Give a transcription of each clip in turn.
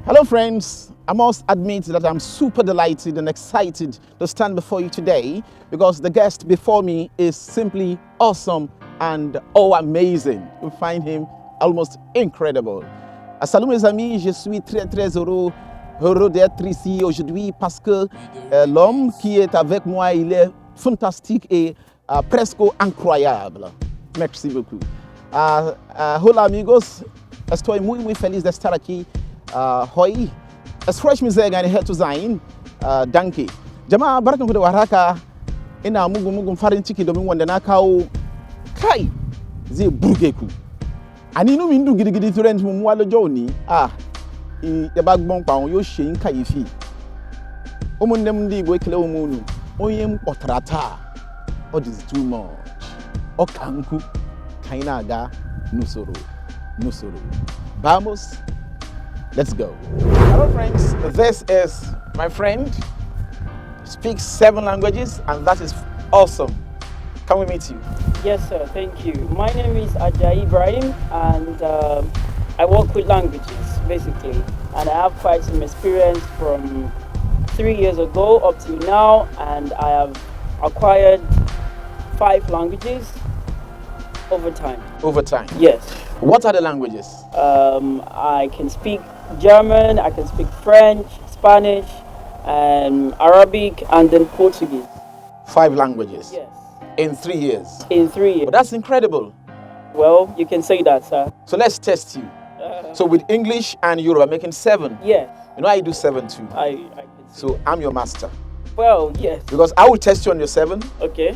Hello friends, I must admit that I'm super delighted and excited to stand before you today because the guest before me is simply awesome and amazing. You find him almost incredible. Salut mes amis, je suis très heureux d'être ici aujourd'hui parce que l'homme qui est avec moi, il est fantastique et presque incroyable. Merci beaucoup. Hola amigos, estoy muy feliz de estar aquí. Hoy es fresh music gani hetu zain danke jama'a barkanku da warhaka ina mugun farin ciki domin wanda na kawo kai zai burge ku ani nu mi ndun gidigidi friends mu wa lọ́jọ́ òní e ba gbon pa won yo se yin kayifi omunnem ndi igbo ekele omunu onye mkpotrata all is too much okanku kaina aga nusoro vamos. Let's go. Hello friends, this is my friend, speaks 7 languages and that is awesome. Can we meet you? Yes sir, thank you. My name is Ibrahim and I work with languages basically, and I have quite some experience from 3 years ago up to now, and I have acquired 5 languages over time. Over time? Yes. What are the languages? I can speak German, I can speak French, Spanish, and Arabic, and then Portuguese. 5 languages? Yes. In 3 years? In 3 years. But that's incredible. Well, you can say that, sir. So let's test you. So with English and Yoruba, making 7. Yes. You know I do 7 too. I can see. So I'm your master. Well, yes. Because I will test you on your 7. Okay.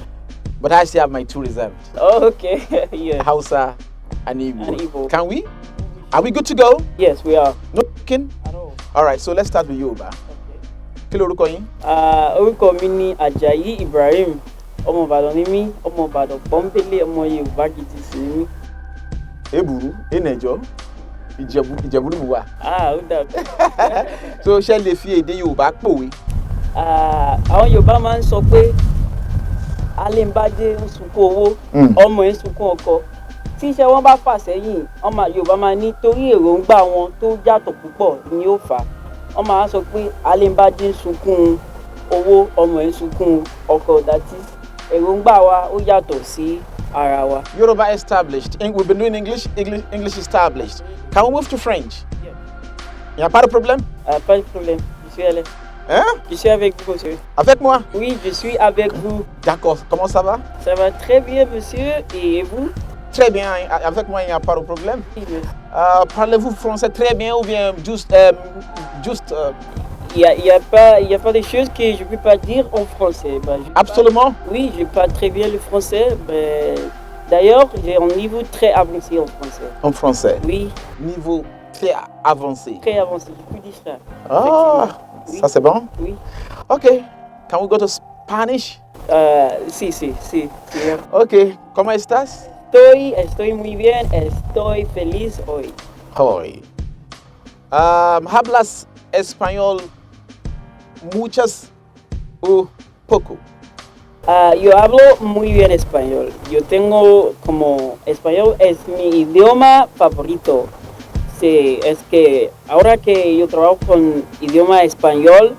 But I still have my 2 reserved. Oh, okay. Yeah. Hausa and Igbo. And Igbo. Can we? Are we good to go? Yes, we are. No cooking? At all. All right, so let's start with Yoruba. Okay. Kí lorúkọ yín? Orúkọ mi ni Ajayi Ibrahim. Ọmọ Ìbàdàn ni mí, ọmọ Ìbàdàn pọ́nbélé, ọmọ Yorùbá gidi sì ni mí. Eburu, Enẹjọ, Ìjẹ̀bú ni mo wà. Ó dàbí. So ṣé lè fi èdè Yorùbá pòwe? Àwọn Yorùbá máa ń sọ pé Alẹ́ńbádé ń sunkún owó, ọmọ ẹ̀ ń sunkún ọkọ. Tí iṣẹ́ wọn bá fà sẹ́yìn, ọmọ Yorùbá máa ní torí èròǹgbà wọn tó yàtọ̀ púpọ̀ ni ó fà á. Wọ́n máa sọ pé Alẹ́ńbádé ń sunkún owó, ọmọ ẹ̀ ń sunkún ọkọ. That is, èròǹgbà wa ó yàtọ̀ sí ara wa. Yoruba established. We've been doing English established. Can we move to French? Yeah. Il n'y a pas de problème? Pas de problème. Je suis allé. Hein? Je suis avec vous, monsieur. Avec moi? Oui, je suis avec vous. D'accord. Comment ça va? Ça va très bien, monsieur. Et vous? Très bien. Avec moi, il n'y a pas de problème. Oui, monsieur. Parlez-vous français très bien ou bien juste... Il y a pas des choses que je ne peux pas dire en français. Absolument? Oui, je parle très bien le français. D'ailleurs, j'ai un niveau très avancé en français. En français? Oui. Niveau très avancé? Très avancé, je peux dire ça. Ah, oui. Ça c'est bon? Oui. Okay. Can we go to Spanish? Sí. Okay. ¿Cómo estás? Estoy muy bien. Estoy feliz hoy. Hoy. ¿Hablas español muchas o poco? Yo hablo muy bien español. Yo tengo como español es mi idioma favorito. Sí, es que ahora que yo trabajo con idioma español,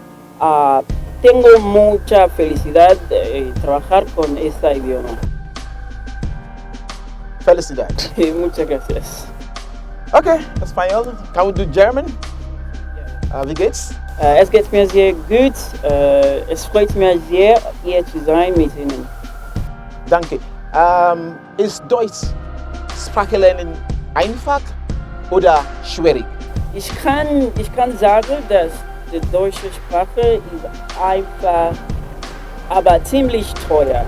tengo mucha felicidad de trabajar con este idioma. Felicidad. Muchas gracias. Okay, español. Can we do German? Wie geht's? Es geht mir sehr gut. Es freut mich sehr, hier zu sein mit Ihnen. Danke. Ist Deutsch Sprache lernen einfach oder schwierig? Ich kann sagen, dass die deutsche Sprache ist einfach, aber ziemlich teuer,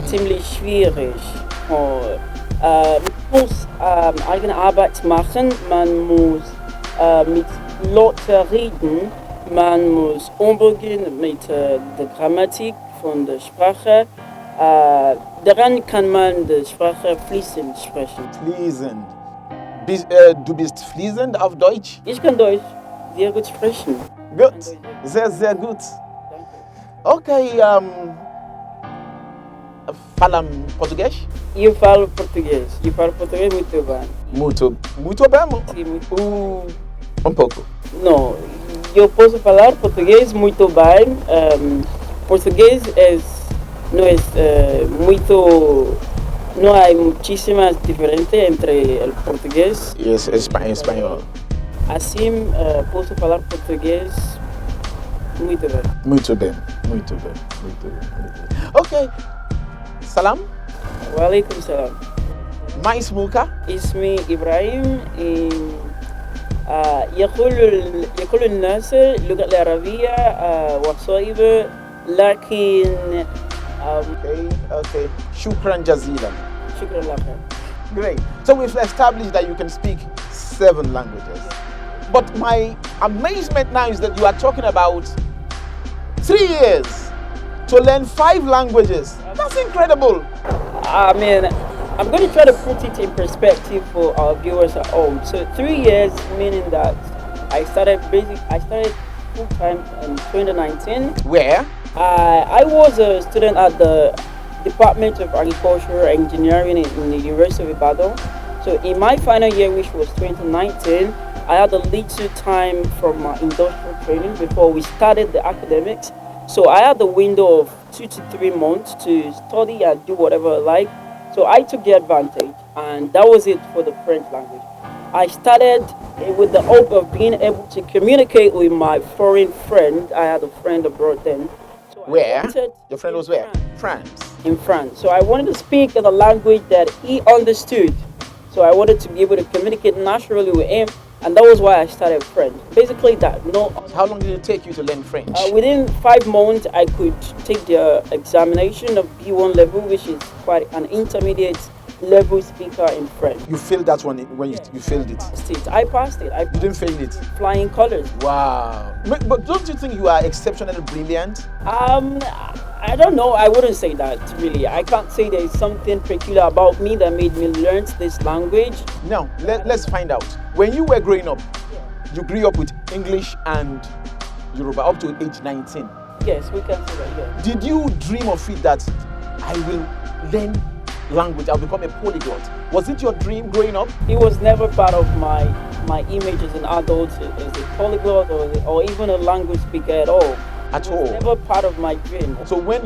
ziemlich schwierig. Man muss eigene Arbeit machen, man muss mit Leuten reden, man muss umgehen mit der Grammatik von der Sprache. Daran kann man die Sprache fließend sprechen. Fließend. Du bist fließend auf Deutsch? Ich kann Deutsch sehr gut sprechen. Gut, sehr gut. Danke. Okay, falam português? Eu falo português muito bem. Muito bem. Sim, muito. pouco. No, yo puedo falar português muito bem. Português no hay muchísimas diferencias entre el portugués. E espanhol. Así puedo falar português muito bem. Muito bem, muito bem, muito bem. Ok. Salam, Walaikum salam. mais mulka. اسمي إبراهيم. يقول الناس اللغة العربية وصعبة لكن Okay. Shukran jazilan. شكرا لك. Great. So we've established that you can speak 7 languages. But my amazement now is that you are talking about 3 years to learn 5 languages. That's incredible. I mean, I'm going to try to put it in perspective for our viewers at home. So 3 years, meaning that I started full time in 2019. Where? I was a student at the Department of Agriculture and Engineering in the University of Ibadan. So in my final year, which was 2019, I had a little time from my industrial training before we started the academics. So I had the window of 2 to 3 months to study and do whatever I like. So I took the advantage, and that was it for the French language. I started with the hope of being able to communicate with my foreign friend. I had a friend abroad then. So Where? Your friend was where? France. In France. So I wanted to speak in a language that he understood. So I wanted to be able to communicate naturally with him, and that was why I started French. Basically that. How long did it take you to learn French? Within 5 months, I could take the examination of B1 level, which is quite an intermediate level speaker in French. You failed that one when you failed it. I passed it. You didn't fail it. Flying colors. Wow. But don't you think you are exceptionally brilliant? I don't know. I wouldn't say that really. I can't say there is something peculiar about me that made me learn this language. Now, let's find out. When you were growing up, you grew up with English and Yoruba up to age 19. Yes, we can say that, yes. Did you dream of it that I will learn language, I'll become a polyglot? Was it your dream growing up? It was never part of my image as an adult, as a polyglot or even a language speaker at all. At It all? was never part of my dream. So when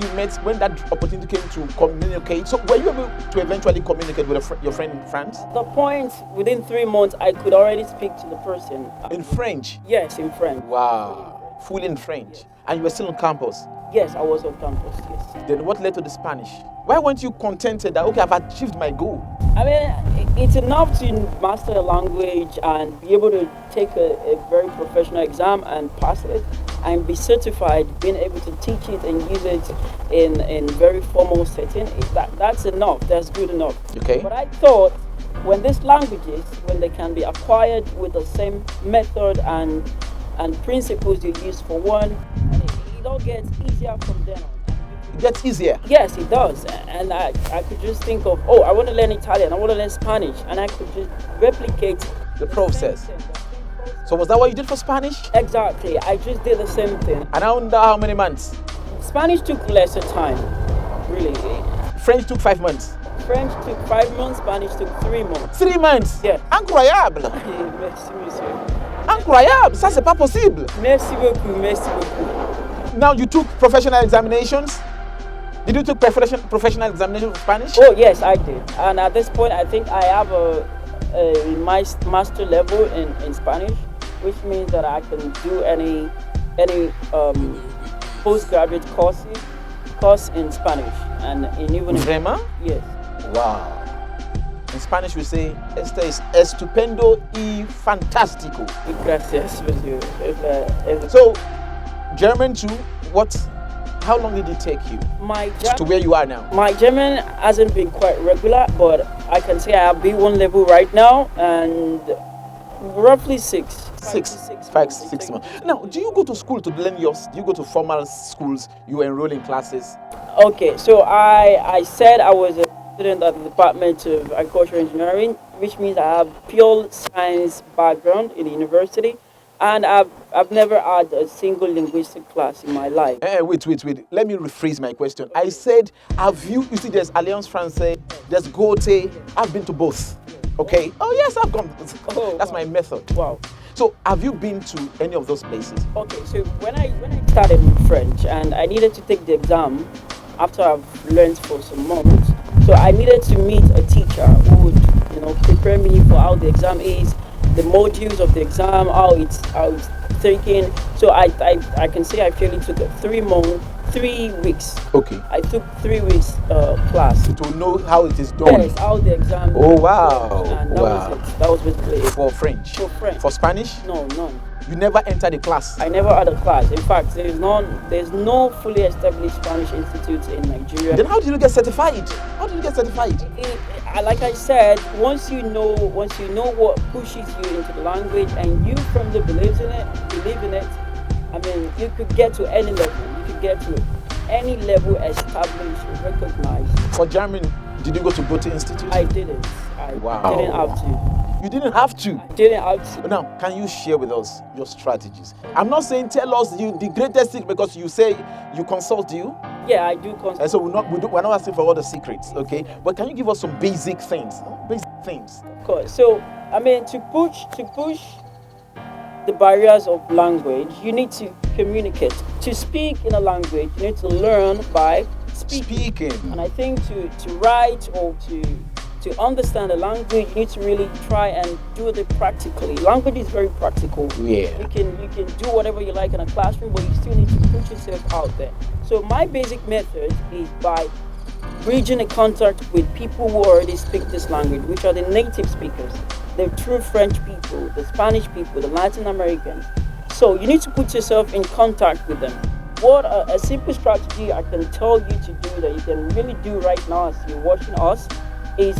that opportunity came to communicate, so were you able to eventually communicate with your friend in France? The point, within 3 months, I could already speak to the person. In French? Yes, in French. Wow. Fully in French. And you were still on campus? Yes, I was on campus, yes. Then what led to the Spanish? Why weren't you contented that, okay, I've achieved my goal? I mean, it's enough to master a language and be able to take a very professional exam and pass it and be certified, being able to teach it and use it in very formal setting. That's enough. That's good enough. Okay. But I thought when these languages, when they can be acquired with the same method and principles you use for one, it all gets easier from then on. It gets easier. Yes, it does. And I could just think of, I want to learn Italian, I want to learn Spanish, and I could just replicate The process. So was that what you did for Spanish? Exactly. I just did the same thing. And under how many months? Spanish took lesser time, really. French took 5 months. French took 5 months, Spanish took 3 months. 3 months? Yeah. Incroyable. Merci, monsieur. Incroyable. Ça, c'est pas possible. Merci beaucoup, merci beaucoup. Now you took professional examinations. Did you take professional examinations for Spanish? Oh yes, I did. And at this point, I think I have a master level in Spanish, which means that I can do any postgraduate course in Spanish and even Vraiment? Yes. Wow. In Spanish we say, este es estupendo y fantástico. Gracias, monsieur. So, German too, how long did it take you to where you are now? My German hasn't been quite regular, but I can say I have B1 level right now and roughly 6 months. Now, do you go to school to learn do you go to formal schools, you enroll in classes? Okay, so I said I was a student at the Department of Agriculture and Engineering, which means I have pure science background in the university. And I've never had a single linguistic class in my life. Wait. Let me rephrase my question. I said, you see, there's Alliance Française, there's Goethe. I've been to both. Okay? Oh, yes, I've gone. Oh, That's wow. my method. Wow. So have you been to any of those places? Okay, so when I started with French and I needed to take the exam after I've learned for some months, so I needed to meet a teacher who would, prepare me for how the exam is, the modules of the exam, how it's taken. So I can say I fairly took a 3 weeks. Okay. I took 3 weeks class. To know how it is done. Yes, how the exam. Oh, wow. And that Wow. was it. That was basically it. For French? For French. For Spanish? No, none. You never entered the class? I never had a class. In fact, there's no fully established Spanish institute in Nigeria. Then how did you get certified? How did you get certified? Like I said, once you know what pushes you into the language and you firmly believe in it, I mean, you could get to any level. You could get to any level established, recognized. For German, did you go to Goethe Institute? I didn't. Wow. I didn't have to. You didn't have to? I didn't have to. Now, can you share with us your strategies? I'm not saying tell us the greatest thing because you say you consult you. Yeah, I do consult. And so we're not asking for all the secrets, okay? But can you give us some basic things? Basic things. Of course. So, I mean, to push the barriers of language, you need to communicate. To speak in a language, you need to learn by speaking. And I think to write or to understand a language, you need to really try and do it practically. Language is very practical. Yeah. You can do whatever you like in a classroom, but you still need to put yourself out there. So my basic method is by bridging a contact with people who already speak this language, which are the native speakers, the true French people, the Spanish people, the Latin Americans. So you need to put yourself in contact with them. What a simple strategy I can tell you to do that you can really do right now as you're watching us is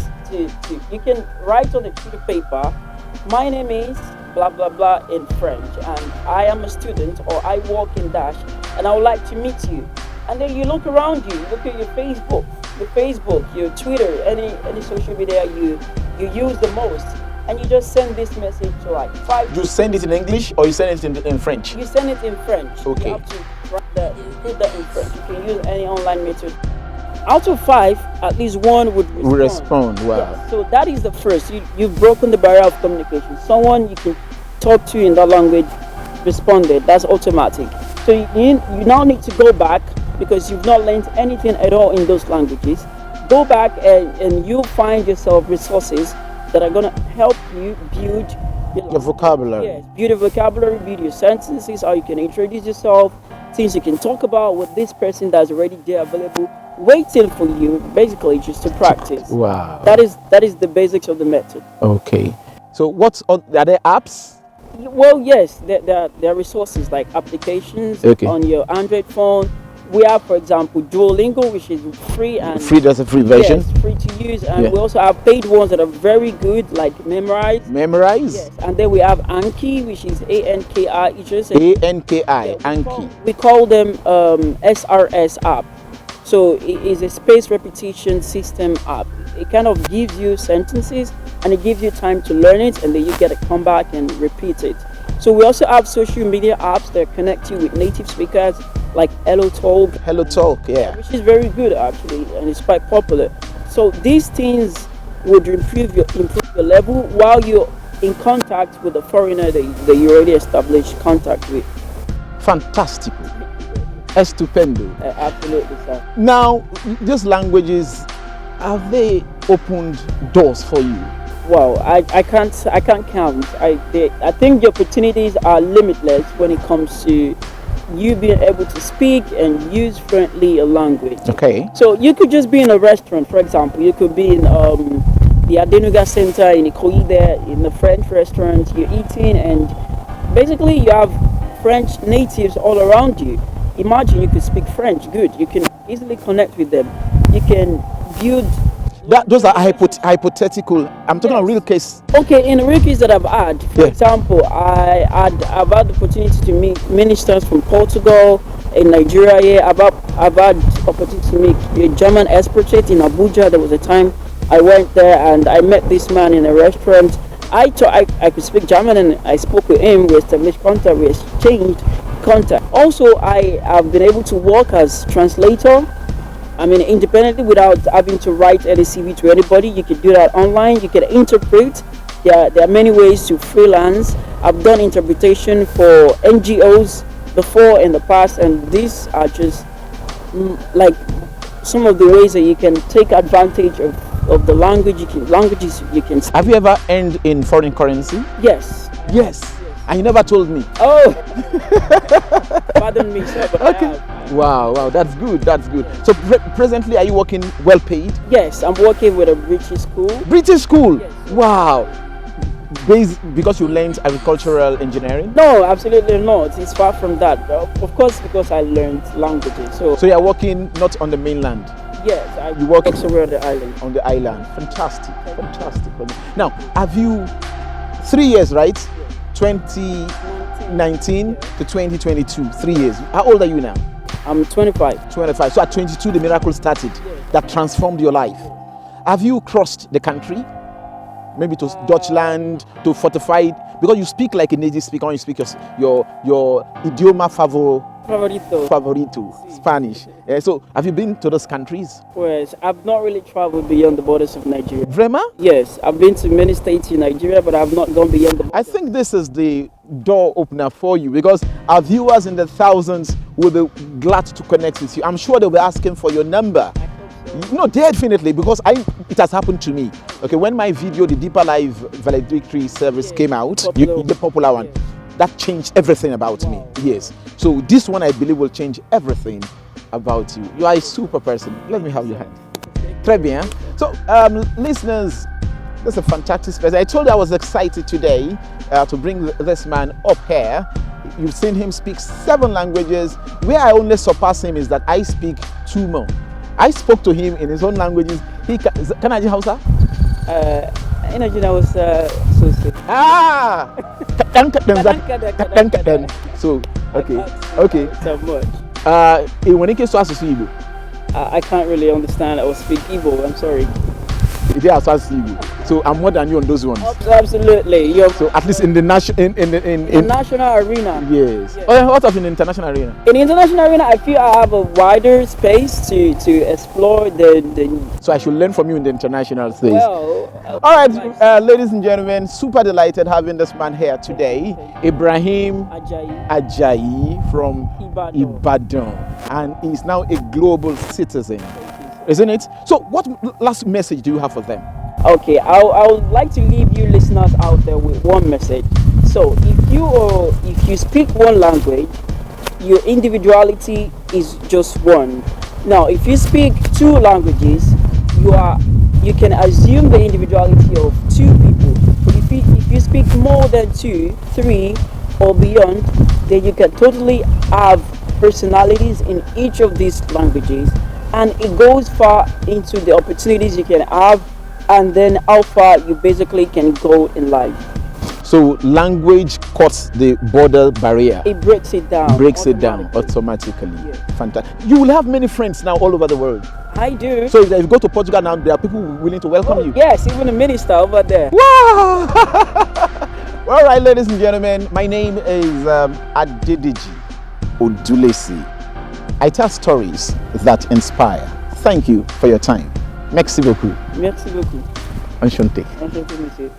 you can write on a sheet of paper, my name is blah blah blah in French, and I am a student or I work in Dash, and I would like to meet you. And then you look around you, look at your Facebook, your Twitter, any social media you use the most, and you just send this message to like 5. You send it in English or you send it in French? You send it in French. Okay. You have to put that in French. You can use any online method. Out of 5, at least 1 would respond. Wow. Yes. So that is the first. You've broken the barrier of communication. Someone you can talk to in that language responded. That's automatic. So you now need to go back because you've not learned anything at all in those languages. Go back and you'll find yourself resources that are going to help you build your vocabulary. Yes, build your vocabulary, build your sentences, how you can introduce yourself, things you can talk about with this person that's already there available, waiting for you, basically just to practice. Wow. That is the basics of the method. Okay. So are there apps? Well, yes, there are resources like applications on your Android phone. We have, for example, Duolingo, which is free. That's a free version? Yes, free to use. And we also have paid ones that are very good, like Memrise. Memrise? Yes. And then we have Anki, which is A-N-K-I. A-N-K-I, Anki. We call them SRS app. So it is a space repetition system app. It kind of gives you sentences and it gives you time to learn it, and then you get to come back and repeat it. So we also have social media apps that connect you with native speakers like HelloTalk, yeah. Which is very good actually, and it's quite popular. So these things would improve your level while you're in contact with a foreigner that you already established contact with. Fantastic. Estupendo. Absolutely, sir. Now, these languages, have they opened doors for you? Wow, I can't count. I think the opportunities are limitless when it comes to you being able to speak and use fluently a language. Okay. So you could just be in a restaurant, for example. You could be in the Adenuga Center in Ikoyi there, in a French restaurant. You're eating, and basically you have French natives all around you. Imagine you could speak French good. You can easily connect with them. You can build. Those are hypothetical. I'm talking a real case. Okay, in the real case that I've had, for example, I've had the opportunity to meet ministers from Portugal, in Nigeria. Yeah, I've had opportunity to meet a German expatriate in Abuja. There was a time I went there and I met this man in a restaurant. I thought I could speak German, and I spoke with him. We established contact. We exchanged contact. Also, I have been able to work as translator. I mean, independently, without having to write any CV to anybody. You can do that online. You can interpret. There are many ways to freelance. I've done interpretation for NGOs before in the past, and these are just like some of the ways that you can take advantage of the languages you can speak. Have you ever earned in foreign currency? Yes. Yes. And you never told me. Oh, pardon me, sir, but Okay. I have. Wow, that's good. That's good. So presently, are you working well paid? Yes, I'm working with a British school. British school. Yes. Wow. Because you learned agricultural engineering. No, absolutely not. It's far from that. Of course, because I learned languages. So So you're working not on the mainland, yes, I you work- work somewhere on the island. on the island. Fantastic. Fantastic. Now, have you 3 years, right? 2019 to 2022. 3 years. How old are you now? I'm 25. 25. So at 22, the miracle started that transformed your life. Have you crossed the country? Maybe to Dutchland, to fortified, because you speak like a native speaker when you speak your idioma favorito, Spanish. So have you been to those countries? Whereas I've not really traveled beyond the borders of Nigeria. Vrema? Yes, I've been to many states in Nigeria, but I've not gone beyond the I think this is the door opener for you, because our viewers in the thousands will be glad to connect with you. I'm sure they'll be asking for your number. No, definitely, because it has happened to me. Okay, when my video, the Deeper Life Valedictory service came out, the popular one, that changed everything about me. Yes. So this one, I believe, will change everything about you. You are a super person. Let me have your hand. Très bien. So, listeners, this is a fantastic space. I told you I was excited today to bring this man up here. You've seen him speak 7 languages. Where I only surpass him is that I speak 2 more. I spoke to him in his own languages. Can I Hausa? Energy that was so Ah! So, okay. so much. When it comes to Igbo, I can't really understand or speak Igbo. I'm sorry. they are Igbo. So I'm more than you on those ones. Absolutely. So at least in the national in national arena. yes. Yes. Oh, what of in the international arena? In the international arena, I feel I have a wider space to explore the So I should learn from you in the international space. well. All right, ladies and gentlemen, super delighted having this man here today, Ibrahim Ajayi. from Ibadan. Ibadan, and he's now a global citizen, isn't it? So what last message do you have for them? Okay, I would like to leave you listeners out there with one message. So if you speak one language, your individuality is just one. Now, if you speak 2 languages, you can assume the individuality of 2 people. But if you speak more than 2, 3, or beyond, then you can totally have personalities in each of these languages, and it goes far into the opportunities you can have, and then how far you basically can go in life. So language cuts the border barrier. It breaks it down. Automatically. Yes. Fantastic. You will have many friends now all over the world. I do. So if you go to Portugal now, there are people willing to welcome you. Yes, even the minister over there. Wow! All right, ladies and gentlemen, my name is Adedeji Odulesi. I tell stories that inspire. Thank you for your time. Merci beaucoup. Merci beaucoup. Enchanté. Enchanté, monsieur.